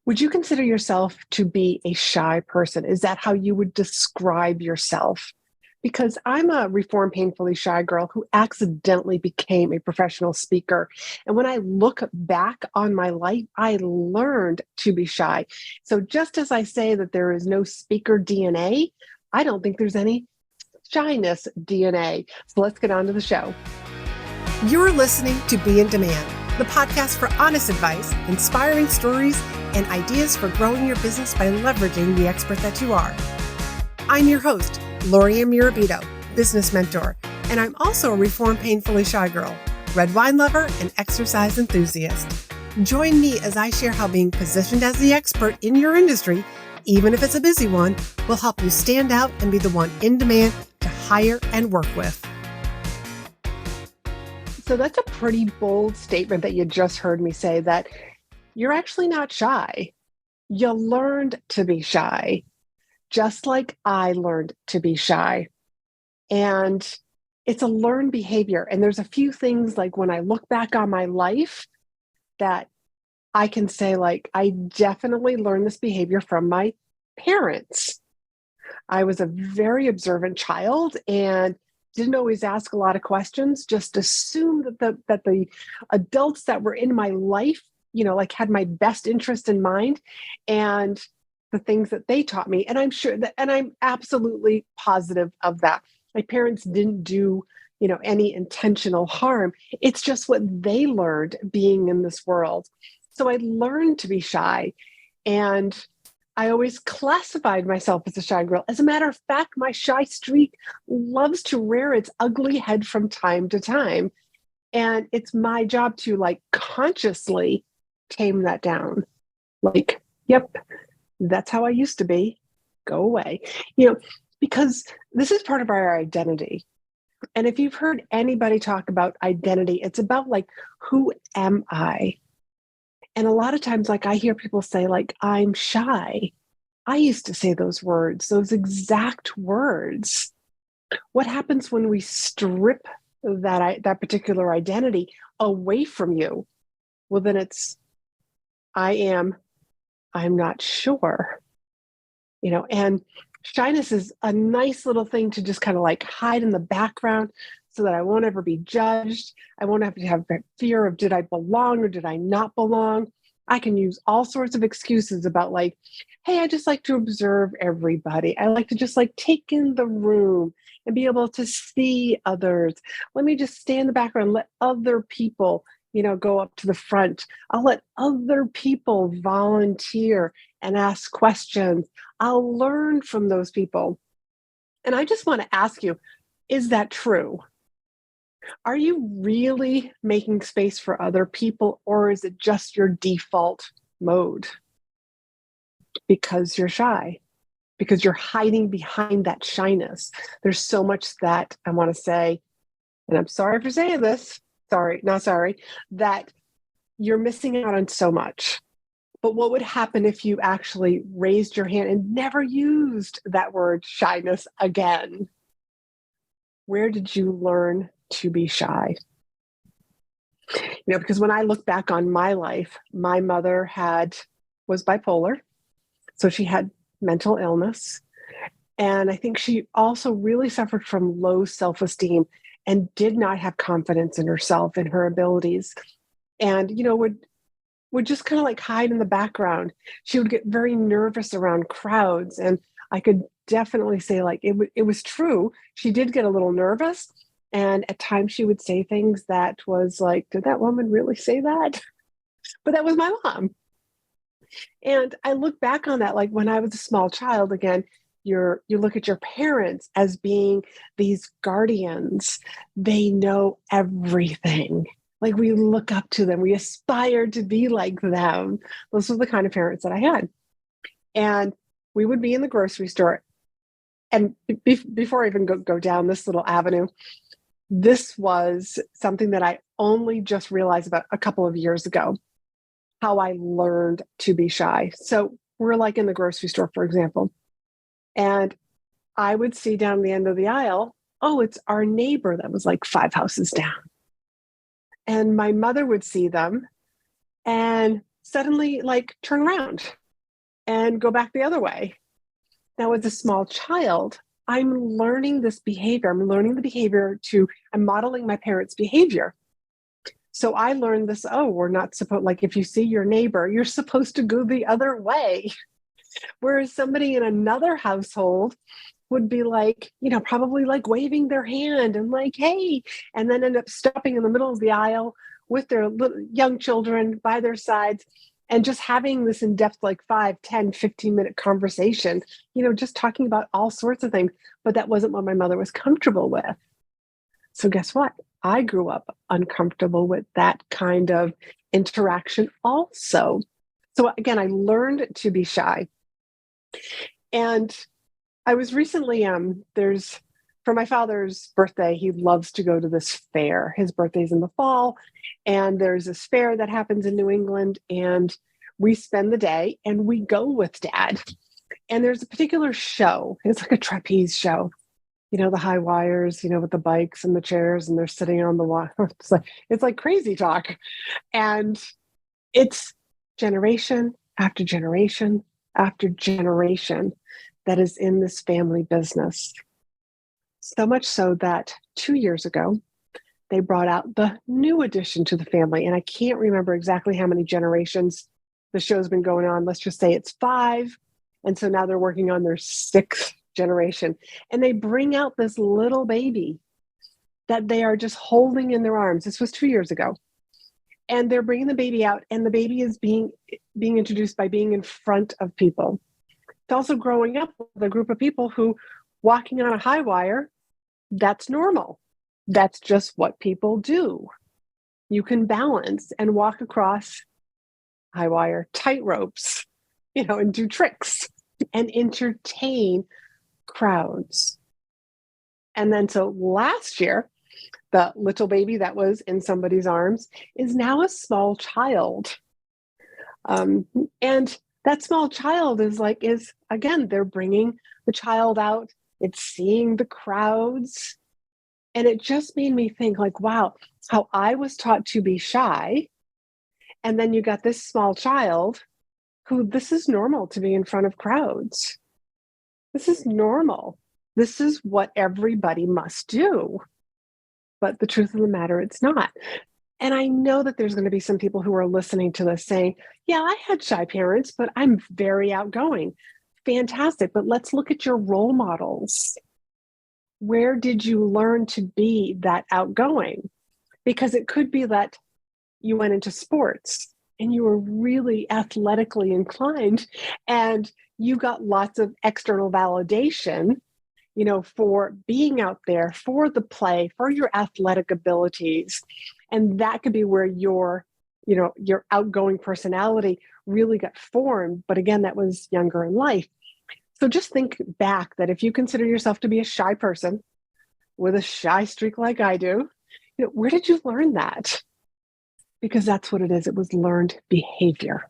Would you consider yourself to be a shy person? Is that how you would describe yourself? Because I'm a reformed, painfully shy girl who accidentally became a professional speaker. And when I look back on my life, I learned to be shy. So just as I say that there is no speaker DNA, I don't think there's any shyness DNA. So let's get on to the show. You're listening to Be in Demand, the podcast for honest advice, inspiring stories, and ideas for growing your business by leveraging the expert that you are. I'm your host, Laurie-Ann, business mentor, and I'm also a reformed, painfully shy girl, red wine lover, and exercise enthusiast. Join me as I share how being positioned as the expert in your industry, even if it's a busy one, will help you stand out and be the one in demand to hire and work with. So that's a pretty bold statement that you just heard me say, that you're actually not shy. You learned to be shy, just like I learned to be shy. And it's a learned behavior. And there's a few things, like when I look back on my life, that I can say, like, I definitely learned this behavior from my parents. I was a very observant child and didn't always ask a lot of questions, just assumed that the adults that were in my life, like, had my best interest in mind and the things that they taught me. And I'm sure that, and I'm absolutely positive of that. My parents didn't do, any intentional harm. It's just what they learned being in this world. So I learned to be shy, and I always classified myself as a shy girl. As a matter of fact, my shy streak loves to rear its ugly head from time to time. And it's my job to, like, consciously tame that down. Like, yep, that's how I used to be. Go away. Because this is part of our identity. And if you've heard anybody talk about identity, it's about, like, who am I? And a lot of times, like, I hear people say, like, I'm shy. I used to say those words, those exact words. What happens when we strip that particular identity away from you? Well, then it's, I'm not sure, and shyness is a nice little thing to just kind of, like, hide in the background so that I won't ever be judged. I won't have to have fear of, did I belong or did I not belong? I can use all sorts of excuses about, like, hey, I just like to observe everybody. I like to just, like, take in the room and be able to see others. Let me just stay in the background, let other people, go up to the front. I'll let other people volunteer and ask questions. I'll learn from those people. And I just want to ask you, is that true? Are you really making space for other people, or is it just your default mode? Because you're shy, because you're hiding behind that shyness. There's so much that I want to say, and I'm sorry for saying this, that you're missing out on so much. But what would happen if you actually raised your hand and never used that word shyness again? Where did you learn to be shy? Because when I look back on my life, my mother was bipolar. So she had mental illness. And I think she also really suffered from low self-esteem and did not have confidence in herself and her abilities. And, would just kind of, like, hide in the background. She would get very nervous around crowds. And I could definitely say, like, it was true. She did get a little nervous. And at times she would say things that was like, did that woman really say that? But that was my mom. And I look back on that, like, when I was a small child, again, you look at your parents as being these guardians. They know everything. Like, we look up to them. We aspire to be like them. Those were the kind of parents that I had. And we would be in the grocery store. And before I even go down this little avenue, this was something that I only just realized about a couple of years ago, how I learned to be shy. So we're, like, in the grocery store, for example, and I would see down the end of the aisle, oh, it's our neighbor that was, like, 5 houses down. And my mother would see them, and suddenly like turn around and go back the other way. Now, as a small child, I'm learning this behavior. I'm learning the behavior I'm modeling my parents' behavior. So I learned this, oh, we're not supposed, like if you see your neighbor, you're supposed to go the other way. Whereas somebody in another household would be like, probably like waving their hand and like, hey, and then end up stopping in the middle of the aisle with their little young children by their sides and just having this in-depth, like 5, 10, 15-minute conversation, just talking about all sorts of things. But that wasn't what my mother was comfortable with. So guess what? I grew up uncomfortable with that kind of interaction also. So again, I learned to be shy. And I was recently, for my father's birthday, he loves to go to this fair. His birthday's in the fall, and there's this fair that happens in New England, and we spend the day and we go with Dad. And there's a particular show. It's like a trapeze show. The high wires, with the bikes and the chairs, and they're sitting on the wire. It's like crazy talk. And it's generation after generation after generation that is in this family business. So much so that 2 years ago, they brought out the new addition to the family. And I can't remember exactly how many generations the show's been going on. Let's just say it's 5. And so now they're working on their 6th generation. And they bring out this little baby that they are just holding in their arms. This was 2 years ago. And they're bringing the baby out, and the baby is being introduced by being in front of people. It's also growing up with a group of people who walking on a high wire, that's normal. That's just what people do. You can balance and walk across high wire tight ropes, and do tricks and entertain crowds. And then so last year, the little baby that was in somebody's arms is now a small child. And that small child is again, they're bringing the child out. It's seeing the crowds. And it just made me think wow, how I was taught to be shy. And then you got this small child who this is normal to be in front of crowds. This is normal. This is what everybody must do. But the truth of the matter, it's not. And I know that there's going to be some people who are listening to this saying, yeah, I had shy parents, but I'm very outgoing. Fantastic. But let's look at your role models. Where did you learn to be that outgoing? Because it could be that you went into sports and you were really athletically inclined and you got lots of external validation, for being out there, for the play, for your athletic abilities. And that could be where your outgoing personality really got formed. But again, that was younger in life. So just think back that if you consider yourself to be a shy person with a shy streak like I do, where did you learn that? Because that's what it is. It was learned behavior.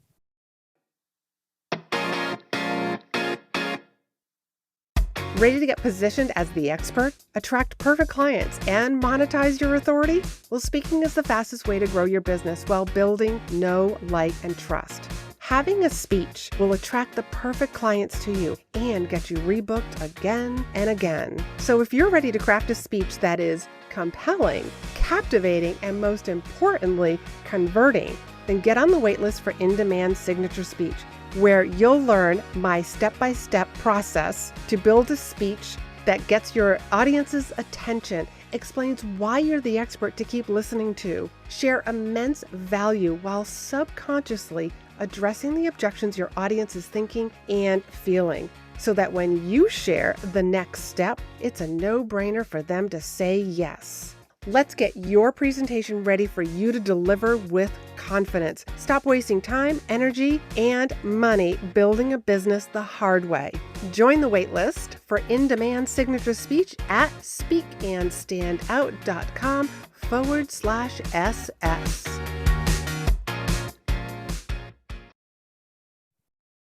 Ready to get positioned as the expert, attract perfect clients, and monetize your authority? Well, speaking is the fastest way to grow your business while building know, like, and trust. Having a speech will attract the perfect clients to you and get you rebooked again and again. So if you're ready to craft a speech that is compelling, captivating, and most importantly, converting, then get on the waitlist for In-Demand Signature Speech, where you'll learn my step-by-step process to build a speech that gets your audience's attention, explains why you're the expert to keep listening to, share immense value while subconsciously addressing the objections your audience is thinking and feeling, so that when you share the next step, it's a no-brainer for them to say yes. Let's get your presentation ready for you to deliver with confidence. Stop wasting time, energy, and money building a business the hard way. Join the waitlist for In-Demand Signature Speech at speakandstandout.com/SS.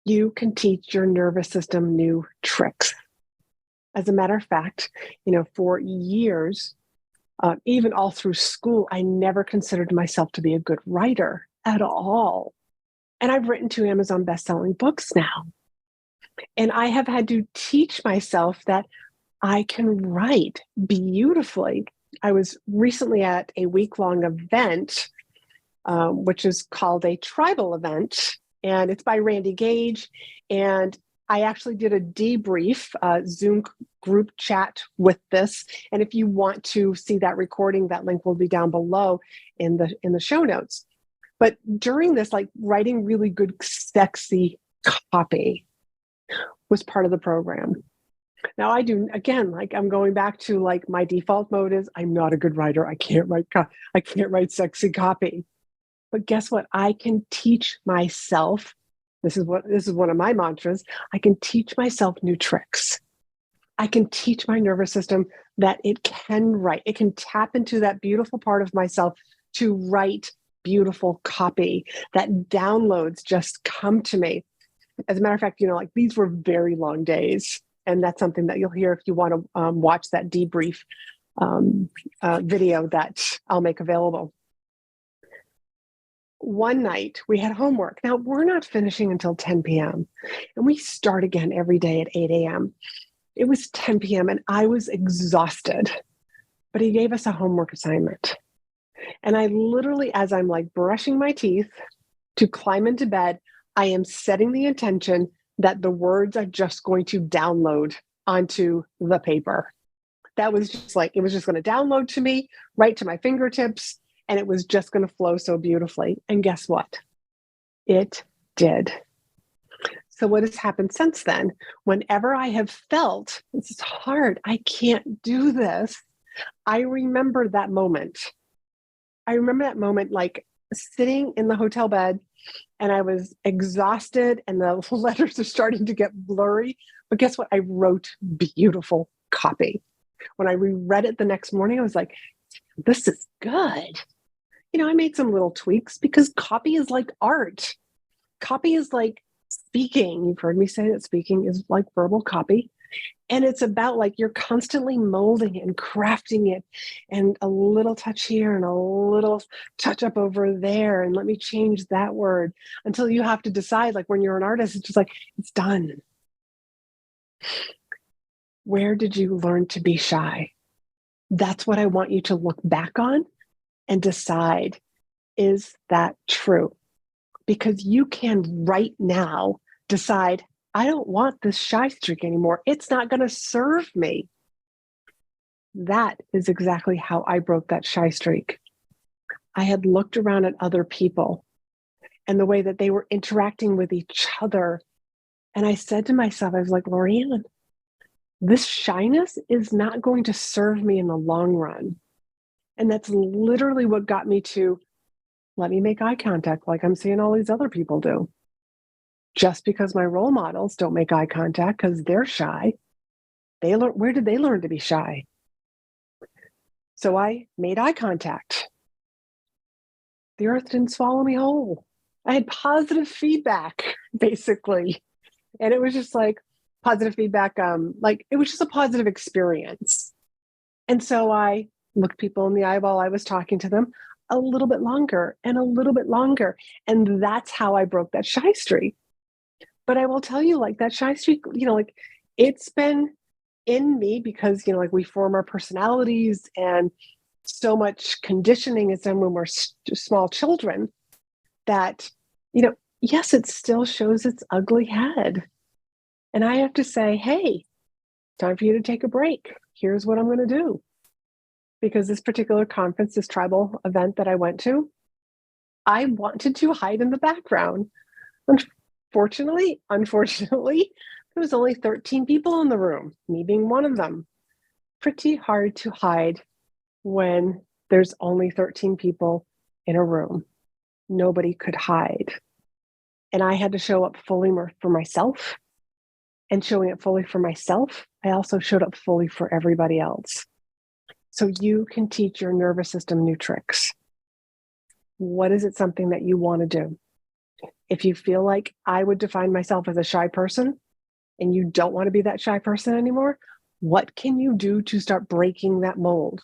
You can teach your nervous system new tricks. As a matter of fact, for years, even all through school, I never considered myself to be a good writer at all. And I've written 2 Amazon best-selling books now. And I have had to teach myself that I can write beautifully. I was recently at a week-long event, which is called a tribal event, and it's by Randy Gage. And I actually did a debrief Zoom group chat with this. And if you want to see that recording, that link will be down below in the show notes. But during this, like writing really good, sexy copy was part of the program. Now I do, again, like I'm going back to like my default mode is I'm not a good writer. I can't write sexy copy. But guess what? I can teach myself. This is one of my mantras. I can teach myself new tricks. I can teach my nervous system that it can write. It can tap into that beautiful part of myself to write beautiful copy. That downloads just come to me. As a matter of fact, like these were very long days. And that's something that you'll hear if you want to watch that debrief video that I'll make available. One night we had homework. Now we're not finishing until 10 p.m. and we start again every day at 8 a.m. It was 10 p.m. and I was exhausted, but he gave us a homework assignment. And I literally, as I'm like brushing my teeth to climb into bed, I am setting the intention that the words are just going to download onto the paper. That was just like, it was just going to download to me, right to my fingertips, and it was just going to flow so beautifully. And guess what? It did. So what has happened since then? Whenever I have felt, this is hard, I can't do this, I remember that moment. I remember that moment like sitting in the hotel bed and I was exhausted and the letters are starting to get blurry. But guess what? I wrote beautiful copy. When I reread it the next morning, I was like, this is good. I made some little tweaks because copy is like art. Copy is like speaking. You've heard me say that speaking is like verbal copy. And it's about like you're constantly molding it and crafting it and a little touch here and a little touch up over there. And let me change that word until you have to decide, like when you're an artist, it's just like, it's done. Where did you learn to be shy? That's what I want you to look back on and decide, is that true? Because you can right now decide, I don't want this shy streak anymore. It's not going to serve me. That is exactly how I broke that shy streak. I had looked around at other people and the way that they were interacting with each other. And I said to myself, I was like, Laurie-Ann, this shyness is not going to serve me in the long run. And that's literally what got me to let me make eye contact like I'm seeing all these other people do. Just because my role models don't make eye contact because they're shy, where did they learn to be shy? So I made eye contact. The earth didn't swallow me whole. I had positive feedback, basically. And it was just like positive feedback, like it was just a positive experience. And so I looked people in the eye while I was talking to them a little bit longer and a little bit longer. And that's how I broke that shy streak. But I will tell you, like that shy streak, like it's been in me because, like we form our personalities and so much conditioning is done when we're small children that, yes, it still shows its ugly head. And I have to say, hey, time for you to take a break. Here's what I'm going to do. Because this particular conference, this tribal event that I went to, I wanted to hide in the background. Unfortunately, there was only 13 people in the room, me being one of them. Pretty hard to hide when there's only 13 people in a room. Nobody could hide. And I had to show up fully for myself. And showing up fully for myself, I also showed up fully for everybody else. So you can teach your nervous system new tricks. What is it something that you want to do? If you feel like I would define myself as a shy person and you don't want to be that shy person anymore, what can you do to start breaking that mold?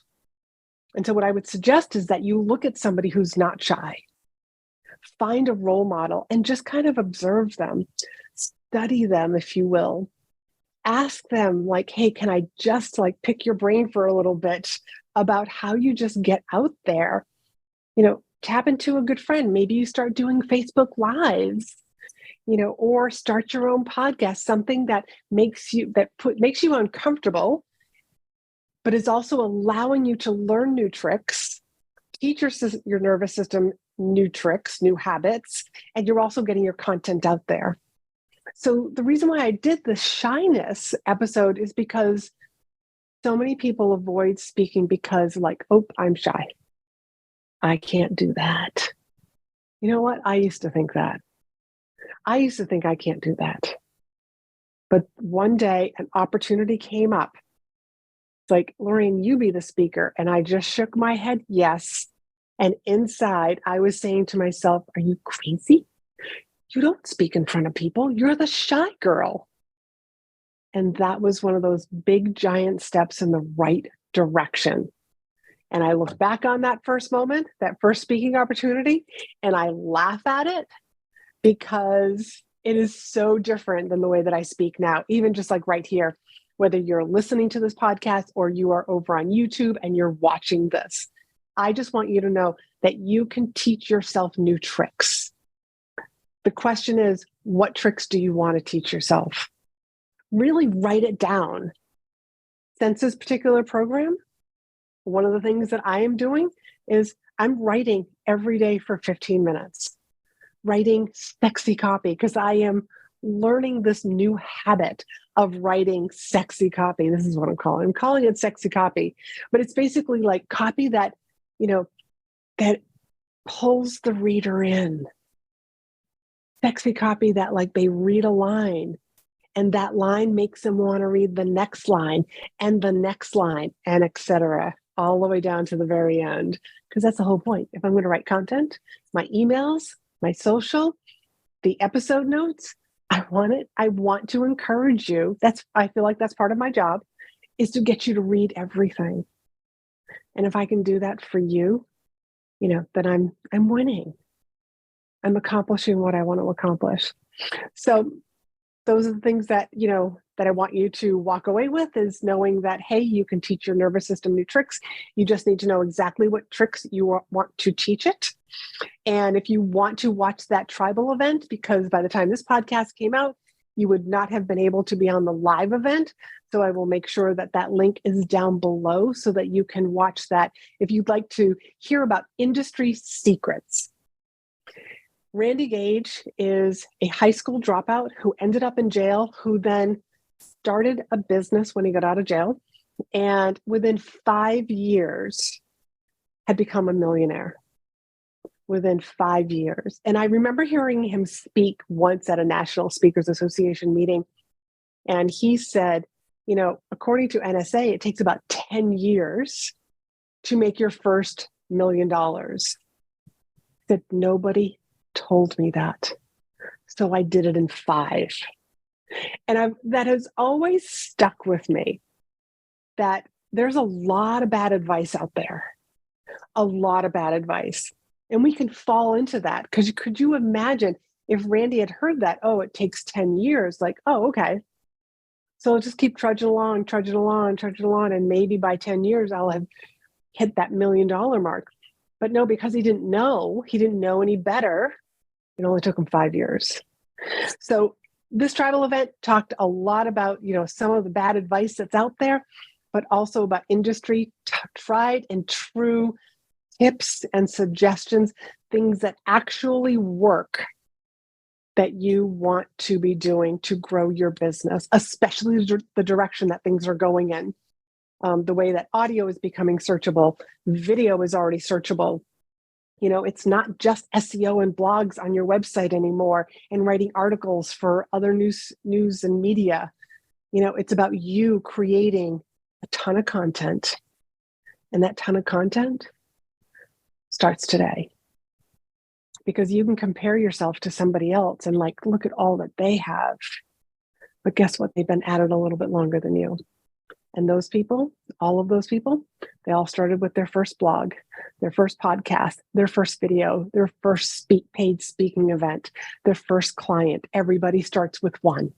And so what I would suggest is that you look at somebody who's not shy. find a role model and just kind of observe them, study them, if you will. Ask them like, hey, can I just like pick your brain for a little bit about how you just get out there? Tap into a good friend. Maybe you start doing Facebook Lives, or start your own podcast, something that makes you uncomfortable, but is also allowing you to learn new tricks, teach your nervous system new tricks, new habits, and you're also getting your content out there. So the reason why I did the shyness episode is because so many people avoid speaking because like, oh, I'm shy. I can't do that. You know what? I used to think that. I used to think I can't do that. But one day an opportunity came up. It's like, Laurie-Ann, you be the speaker. And I just shook my head, yes. And inside I was saying to myself, are you crazy? You don't speak in front of people. You're the shy girl. And that was one of those big, giant steps in the right direction. And I look back on that first moment, that first speaking opportunity, and I laugh at it because it is so different than the way that I speak now, even just like right here, whether you're listening to this podcast or you are over on YouTube and you're watching this. I just want you to know that you can teach yourself new tricks. The question is, what tricks do you want to teach yourself? Really write it down. Since this particular program, one of the things that I am doing is I'm writing every day for 15 minutes, writing sexy copy because I am learning this new habit of writing sexy copy. This is what I'm calling it sexy copy, but it's basically like copy that, that pulls the reader in. Sexy copy that like they read a line and that line makes them want to read the next line and the next line and etc. all the way down to the very end. Because that's the whole point. If I'm going to write content, my emails, my social, the episode notes, I want to encourage you. I feel like that's part of my job, is to get you to read everything. And if I can do that for you, then I'm winning. I'm accomplishing what I want to accomplish. So those are the things that, that I want you to walk away with, is knowing that, hey, you can teach your nervous system new tricks. You just need to know exactly what tricks you want to teach it. And if you want to watch that tribal event, because by the time this podcast came out, you would not have been able to be on the live event. So I will make sure that that link is down below so that you can watch that if you'd like to hear about industry secrets. Randy Gage is a high school dropout who ended up in jail, who then started a business when he got out of jail, and within 5 years had become a millionaire. Within 5 years. And I remember hearing him speak once at a National Speakers Association meeting. And he said, according to NSA, it takes about 10 years to make your first $1 million. That nobody told me that. So I did it in 5. And that has always stuck with me, that there's a lot of bad advice out there. A lot of bad advice. And we can fall into that, because could you imagine if Randy had heard that, oh, it takes 10 years, like, oh, okay. So I'll just keep trudging along. And maybe by 10 years, I'll have hit that $1 million mark. But no, because he didn't know any better. It only took him 5 years. So this tribal event talked a lot about, some of the bad advice that's out there, but also about industry, tried and true tips and suggestions, things that actually work that you want to be doing to grow your business, especially the direction that things are going in. The way that audio is becoming searchable, video is already searchable. It's not just SEO and blogs on your website anymore and writing articles for other news and media. It's about you creating a ton of content. And that ton of content starts today. Because you can compare yourself to somebody else and look at all that they have. But guess what? They've been at it a little bit longer than you. And those people, all of those people, They all started with their first blog, their first podcast, their first video, their first paid speaking event, their first client. Everybody starts with one.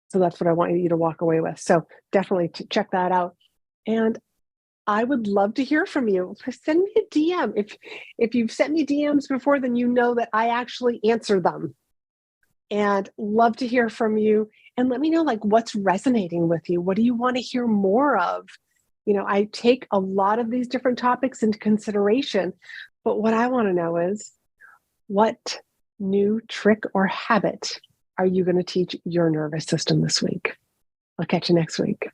So that's what I want you to walk away with. So definitely check that out. And I would love to hear from you. Send me a DM. If you've sent me DMs before, then you know that I actually answer them. And love to hear from you. And let me know like what's resonating with you. What do you want to hear more of? I take a lot of these different topics into consideration, but what I want to know is what new trick or habit are you going to teach your nervous system this week? I'll catch you next week.